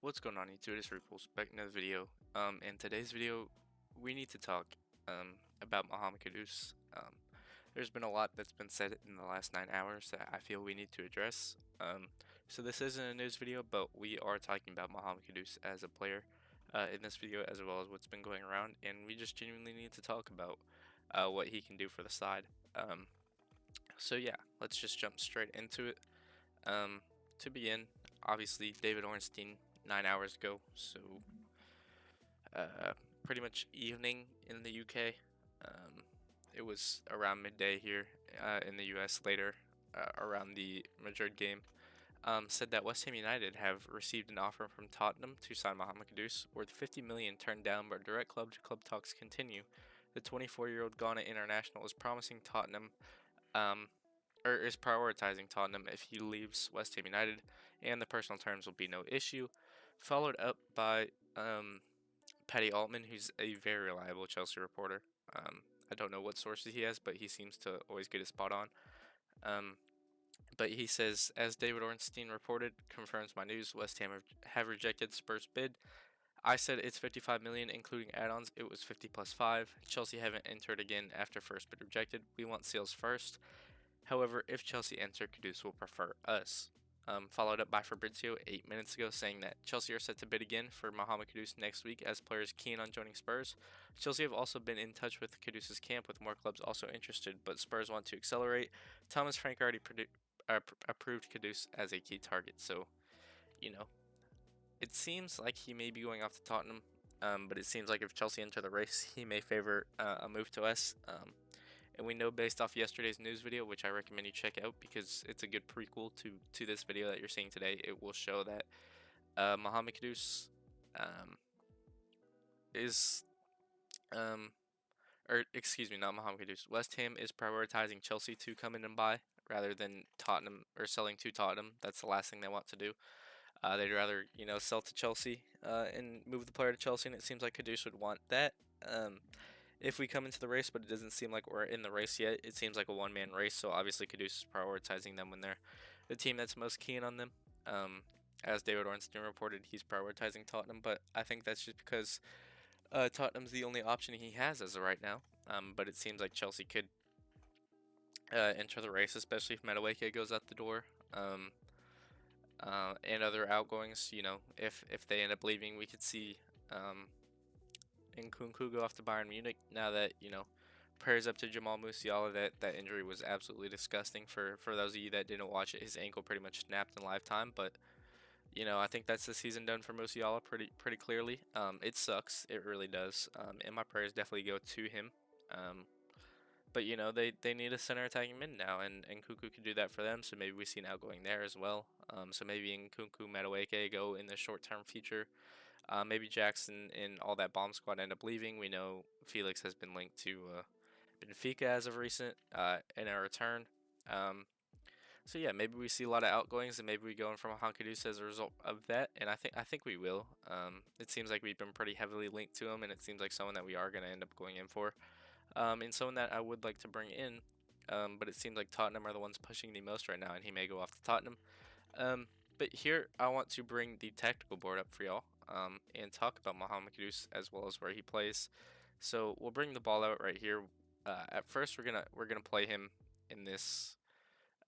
What's going on YouTube? It's Ripples back in another video. In today's video, we need to talk about Mohammed Kudus. There's been a lot that's been said in the last 9 hours that I feel we need to address. So this isn't a news video, but we are talking about Mohammed Kudus as a player in this video, as well as what's been going around, and we just genuinely need to talk about what he can do for the side. So yeah, let's just jump straight into it. To begin, obviously David Ornstein 9 hours ago, so pretty much evening in the UK. It was around midday here in the US later, around the Madrid game. Said that West Ham United have received an offer from Tottenham to sign Mohammed Kudus, worth 50 million, turned down, but direct club-to-club talks continue. The 24-year-old Ghana international is promising Tottenham, or is prioritizing Tottenham if he leaves West Ham United, and the personal terms will be no issue. Followed up by Paddy Altman, who's a very reliable Chelsea reporter. I don't know what sources he has, but he seems to always get his spot on. But he says, as David Ornstein reported, confirms my news, West Ham have rejected Spurs' bid. I said it's 55 million, including add-ons. It was 50 plus 5. Chelsea haven't entered again after first bid rejected. We want sales first. However, if Chelsea enter, Kudus will prefer us. Followed up by Fabrizio 8 minutes ago, saying that Chelsea are set to bid again for Mohammed Kudus next week as players keen on joining Spurs. Chelsea have also been in touch with Kudus' camp, with more clubs also interested, but Spurs want to accelerate. Thomas Frank already approved Kudus as a key target, so, you know, it seems like he may be going off to Tottenham, but it seems like if Chelsea enter the race, he may favor a move to us. And we know based off yesterday's news video, which I recommend you check out because it's a good prequel to this video that you're seeing today, it will show that Mohammed Kudus is, or excuse me, not Mohammed Kudus, West Ham is prioritizing Chelsea to come in and buy rather than Tottenham, or selling to Tottenham. That's the last thing they want to do. They'd rather, sell to Chelsea and move the player to Chelsea, and it seems like Kudus would want that. If we come into the race, but it doesn't seem like we're in the race yet. It seems like a one-man race, so obviously Kudus is prioritizing them when they're the team that's most keen on them. As David Ornstein reported, he's prioritizing Tottenham, but I think that's just because Tottenham's the only option he has as of right now. But it seems like Chelsea could enter the race, especially if Madueke goes out the door. And other outgoings, if they end up leaving, we could see Nkunku go off to Bayern Munich. Now that, prayers up to Jamal Musiala. That injury was absolutely disgusting for those of you that didn't watch it. His ankle pretty much snapped in lifetime, but I think that's the season done for Musiala pretty clearly. It sucks, it really does, and my prayers definitely go to him. But they need a center attacking mid now, and Nkunku can do that for them. So maybe we see an outgoing there as well. So maybe Nkunku, Madueke go in the short-term future. Maybe Jackson and all that bomb squad end up leaving. We know Felix has been linked to Benfica as of recent in a return. So yeah, maybe we see a lot of outgoings, and maybe we go in from Kudus as a result of that. And I think we will. It seems like we've been pretty heavily linked to him, and it seems like someone that we are going to end up going in for. And someone that I would like to bring in, but it seems like Tottenham are the ones pushing the most right now, and he may go off to Tottenham. But here I want to bring the tactical board up for y'all and talk about Mohammed Kudus as well as where he plays. So we'll bring the ball out right here. At first, we're gonna play him in this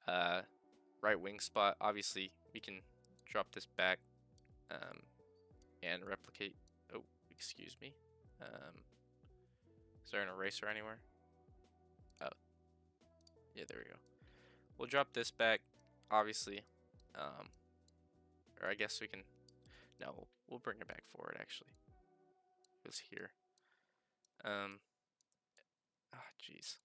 right wing spot. Obviously, we can drop this back and replicate. Oh, excuse me. Is there an eraser anywhere? Oh, yeah, there we go. We'll drop this back, obviously. Or I guess we can. No, we'll bring it back forward. Actually, it was here. Jeez.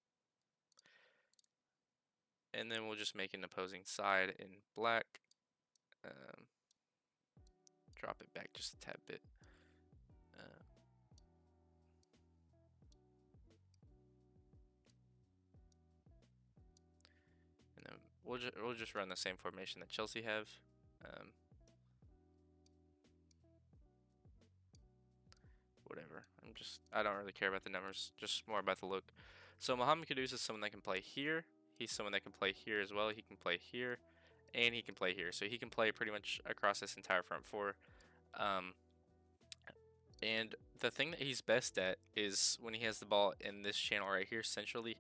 And then we'll just make an opposing side in black. Drop it back just a tad bit. And then we'll just run the same formation that Chelsea have. Whatever. I don't really care about the numbers, just more about the look. So Mohammed Kudus is someone that can play here. He's someone that can play here as well. He can play here, and he can play here. So he can play pretty much across this entire front four. Um, and the thing that he's best at is when he has the ball in this channel right here, centrally,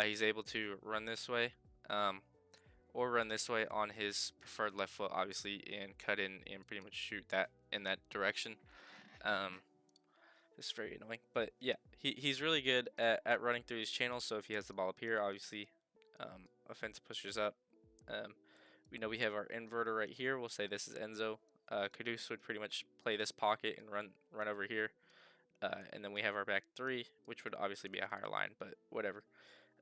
he's able to run this way, or run this way on his preferred left foot, obviously, and cut in and pretty much shoot that in that direction. Um, it's very annoying, but yeah, he's really good at running through these channels. So if he has the ball up here, obviously, offense pushes up. Um, we know we have our inverter right here. We'll say this is Enzo. Kudus would pretty much play this pocket and run over here. And then we have our back three, which would obviously be a higher line, but whatever.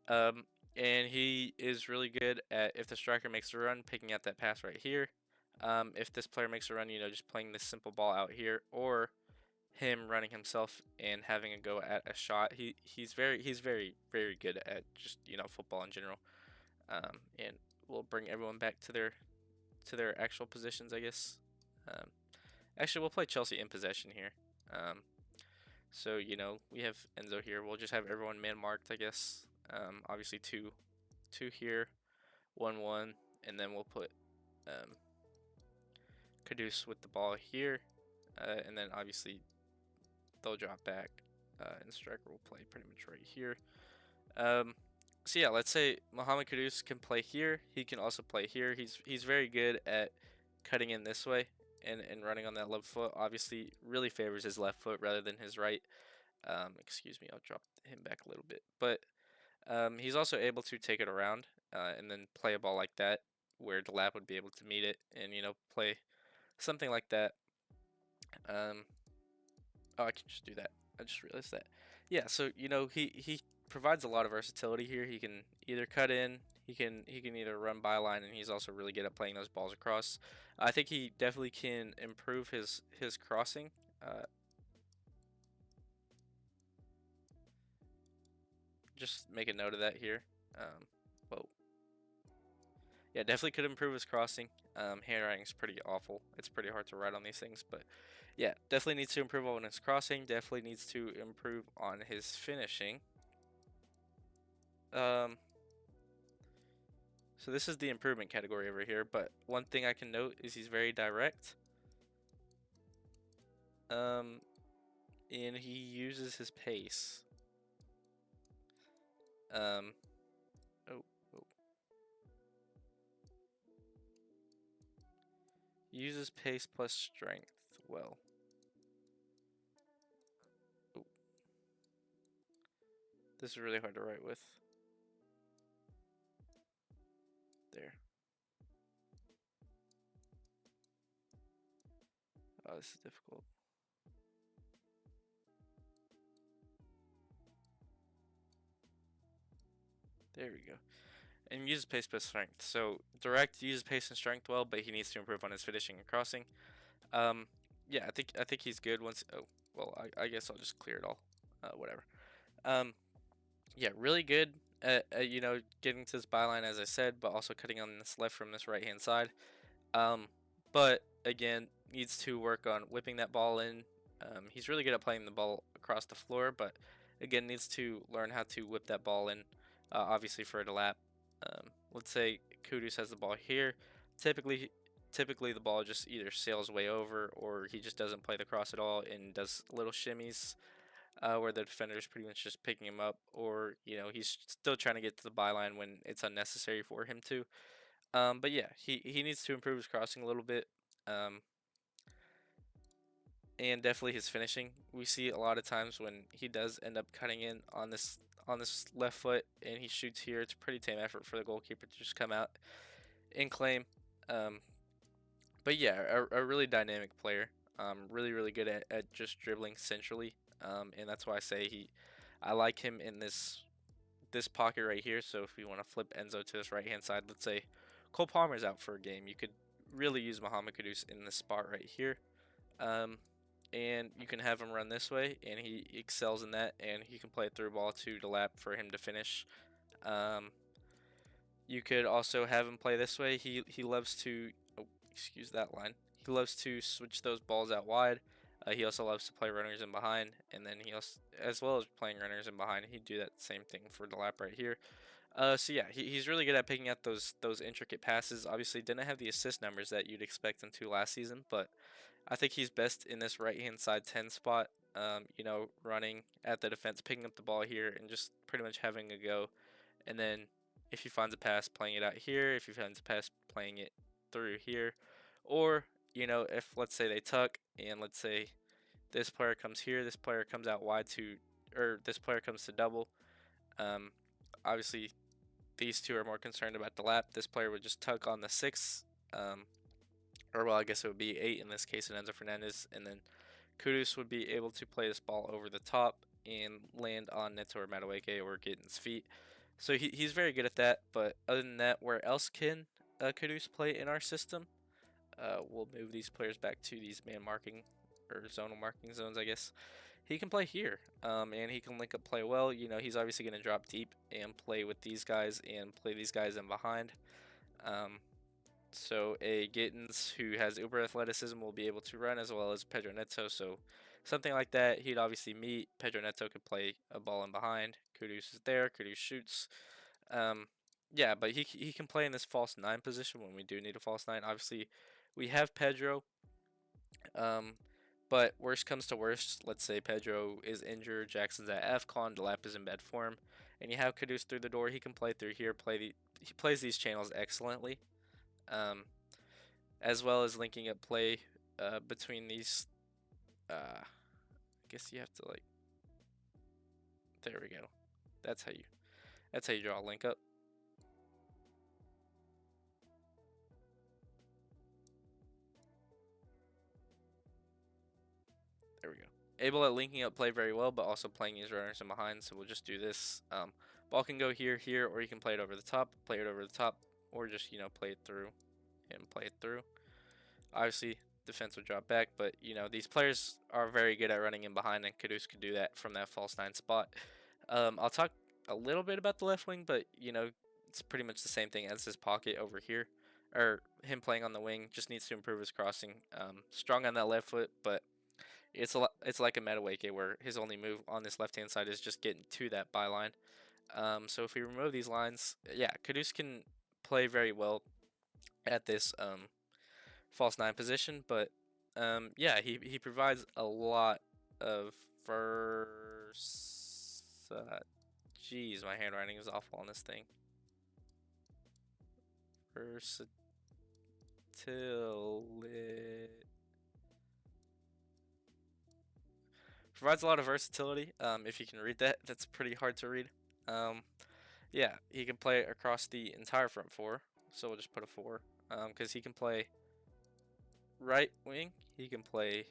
Um, and he is really good at, if the striker makes a run, picking out that pass right here. If this player makes a run, just playing this simple ball out here, or him running himself and having a go at a shot. He's very very good at just football in general. And we'll bring everyone back to their actual positions, I guess. Um, Actually, we'll play Chelsea in possession here. Um, so we have Enzo here. We'll just have everyone man marked, I guess. Obviously two here, 1-1, and then we'll put um, Kudus with the ball here, and then obviously they'll drop back, and the striker will play pretty much right here. So yeah, let's say Mohammed Kudus can play here. He can also play here. He's very good at cutting in this way and running on that left foot. Obviously, really favors his left foot rather than his right. Excuse me, I'll drop him back a little bit. But he's also able to take it around and then play a ball like that, where Delap would be able to meet it and play something like that. Oh, I can just do that. I just realized that. Yeah, so he provides a lot of versatility here. He can either cut in, he can either run byline, and he's also really good at playing those balls across. I think he definitely can improve his crossing. Just make a note of that here. Whoa. Yeah, definitely could improve his crossing. Handwriting is pretty awful. It's pretty hard to write on these things, but yeah, definitely needs to improve on his crossing. Definitely needs to improve on his finishing. Um, so this is the improvement category over here, but one thing I can note is he's very direct. And he uses his pace. Um, oh, oh. Uses pace plus strength well. Oh. This is really hard to write with. There. Oh, this is difficult. There we go. And uses pace plus strength. So direct uses pace and strength well, but he needs to improve on his finishing and crossing. Yeah, I think he's good once. Oh, well, I guess I'll just clear it all. Whatever. Um, yeah, really good at getting to this byline as I said, but also cutting on this left from this right hand side. Um, but again, needs to work on whipping that ball in. He's really good at playing the ball across the floor, but again, needs to learn how to whip that ball in. Obviously, for it to lap. Let's say Kudus has the ball here. Typically, typically the ball just either sails way over, or he just doesn't play the cross at all and does little shimmies, where the defender is pretty much just picking him up, or he's still trying to get to the byline when it's unnecessary for him to. But yeah, he needs to improve his crossing a little bit, um, and definitely his finishing. We see a lot of times when he does end up cutting in on this left foot and he shoots here. It's a pretty tame effort for the goalkeeper to just come out and claim. Um, but yeah, a really dynamic player. Really good at just dribbling centrally. And that's why I say I like him in this pocket right here. So if we want to flip Enzo to this right hand side, let's say Cole Palmer's out for a game, you could really use Mohammed Kudus in this spot right here. And you can have him run this way, and he excels in that, and he can play a through ball to the lap for him to finish. You could also have him play this way. He loves to, oh, excuse that line. He loves to switch those balls out wide. He also loves to play runners in behind, and then he also, as well as playing runners in behind, he'd do that same thing for the lap right here. So yeah, he's really good at picking out those intricate passes. Obviously, didn't have the assist numbers that you'd expect him to last season, but I think he's best in this right hand side 10 spot. Running at the defense, picking up the ball here, and just pretty much having a go. And then if he finds a pass, playing it out here. If he finds a pass, playing it through here. Or, if let's say they tuck, and let's say this player comes here, this player comes out wide to, or this player comes to double. Um, Obviously, these two are more concerned about the lap. This player would just tuck on the 6, or well, I guess it would be 8 in this case, and Enzo Fernandez, and then Kudus would be able to play this ball over the top and land on Neto or Madueke or get in his feet. So he's very good at that. But other than that, where else can Kudus play in our system? We'll move these players back to these man marking or zonal marking zones, I guess. He can play here, and he can link up play well. He's obviously going to drop deep and play with these guys and play these guys in behind. So a Gittins who has uber athleticism will be able to run as well as Pedro Neto. So something like that, he'd obviously meet. Pedro Neto could play a ball in behind. Kudus is there. Kudus shoots. Um, yeah, but he can play in this false 9 position when we do need a false 9. Obviously, we have Pedro. Um, but worst comes to worst, let's say Pedro is injured, Jackson's at AFCON, Delap is in bad form, and you have Kudus through the door. He can play through here. He plays these channels excellently, um, as well as linking up play between these. I guess you have to like. There we go. That's how you. That's how you draw a link up. There we go. Able at linking up play very well, but also playing these runners in behind. So we'll just do this. Ball can go here, here, or you can play it over the top, play it over the top, or just play it through and play it through. Obviously, defense would drop back, but these players are very good at running in behind, and Kudus could do that from that false 9 spot. I'll talk a little bit about the left wing, but it's pretty much the same thing as his pocket over here, or him playing on the wing. Just needs to improve his crossing. Strong on that left foot, but it's like a Madueke where his only move on this left hand side is just getting to that byline. So if we remove these lines, yeah, Kudus can play very well at this false 9 position, but yeah, he provides a lot of Jeez, my handwriting is awful on this thing. Versatility. Provides a lot of versatility. If you can read that, that's pretty hard to read. Yeah, he can play across the entire front 4. So we'll just put a 4. Because he can play right wing. He can play.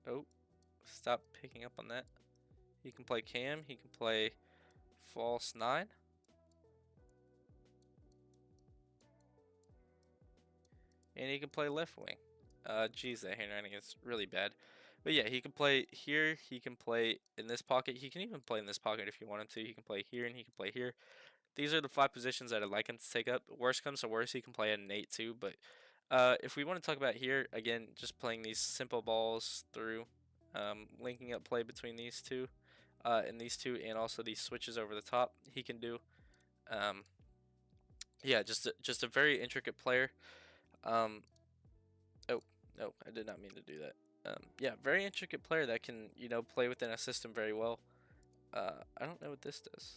Oh, stop picking up on that. He can play cam. He can play false 9. And he can play left wing. Geez, that handwriting is really bad. But yeah, he can play here. He can play in this pocket. He can even play in this pocket if you want him to. He can play here and he can play here. These are the 5 positions that I'd like him to take up. Worst comes to worst, he can play at an 8 too. But if we want to talk about here, again, just playing these simple balls through, linking up play between these two, and these two, and also these switches over the top, he can do. Yeah, just a very intricate player. Oh, no, I did not mean to do that. Yeah, very intricate player that can, play within a system very well. I don't know what this does.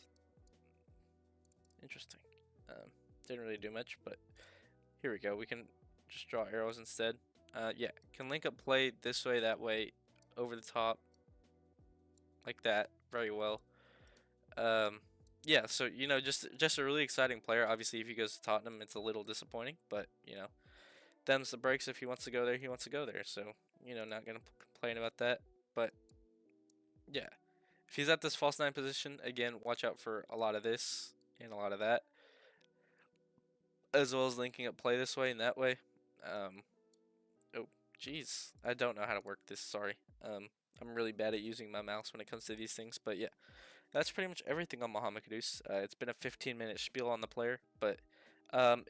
Interesting. Didn't really do much, but here we go. We can just draw arrows instead. Yeah, can link up play this way, that way, over the top, like that, very well. Yeah, so just a really exciting player. Obviously, if he goes to Tottenham, it's a little disappointing, but them's the breaks. If he wants to go there, he wants to go there. So not gonna complain about that. But yeah, if he's at this false 9 position again, watch out for a lot of this and a lot of that, as well as linking up play this way and that way. Oh, jeez, I don't know how to work this. Sorry. I'm really bad at using my mouse when it comes to these things. But yeah, that's pretty much everything on Mohammed Kudus. It's been a 15-minute spiel on the player, but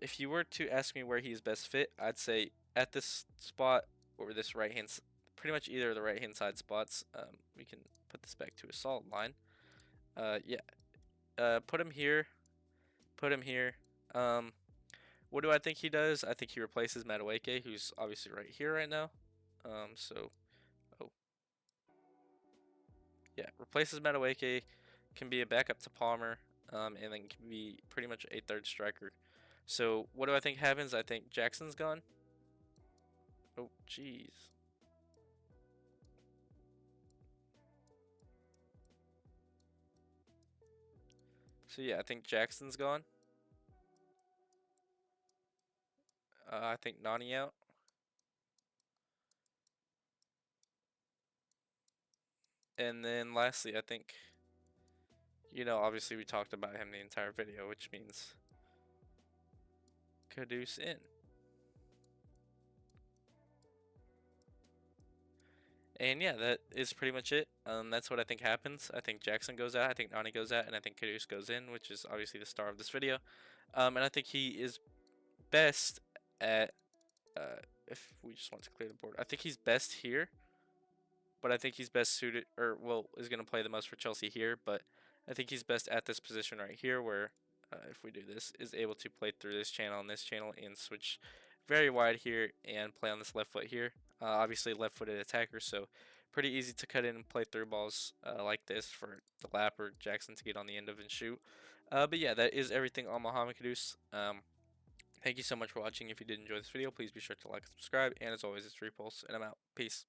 if you were to ask me where he's best fit, I'd say at this spot or this right hand, pretty much either of the right hand side spots. We can put this back to a solid line. Yeah, put him here, put him here. What do I think he does? I think he replaces Madueke, who's obviously right here right now. So, oh yeah, replaces Madueke, can be a backup to Palmer, and then can be pretty much a third striker. So what do I think happens? I think Jackson's gone. Oh, jeez. So yeah, I think Jackson's gone. I think Nani out. And then lastly, I think, obviously we talked about him the entire video, which means Kudus in. And yeah, that is pretty much it. That's what I think happens. I think Jackson goes out, I think Nani goes out, and I think Kudus goes in, which is obviously the star of this video. And I think he is best at, if we just want to clear the board, I think he's best here, but I think he's best suited, or well, is going to play the most for Chelsea here, but I think he's best at this position right here, where if we do this, is able to play through this channel and this channel and switch very wide here and play on this left foot here. Obviously, left-footed attacker, so pretty easy to cut in and play through balls like this for the lap or Jackson to get on the end of and shoot. But yeah, that is everything on Mohammed Kudus. Thank you so much for watching. If you did enjoy this video, please be sure to like and subscribe. And as always, it's Repulse, and I'm out. Peace.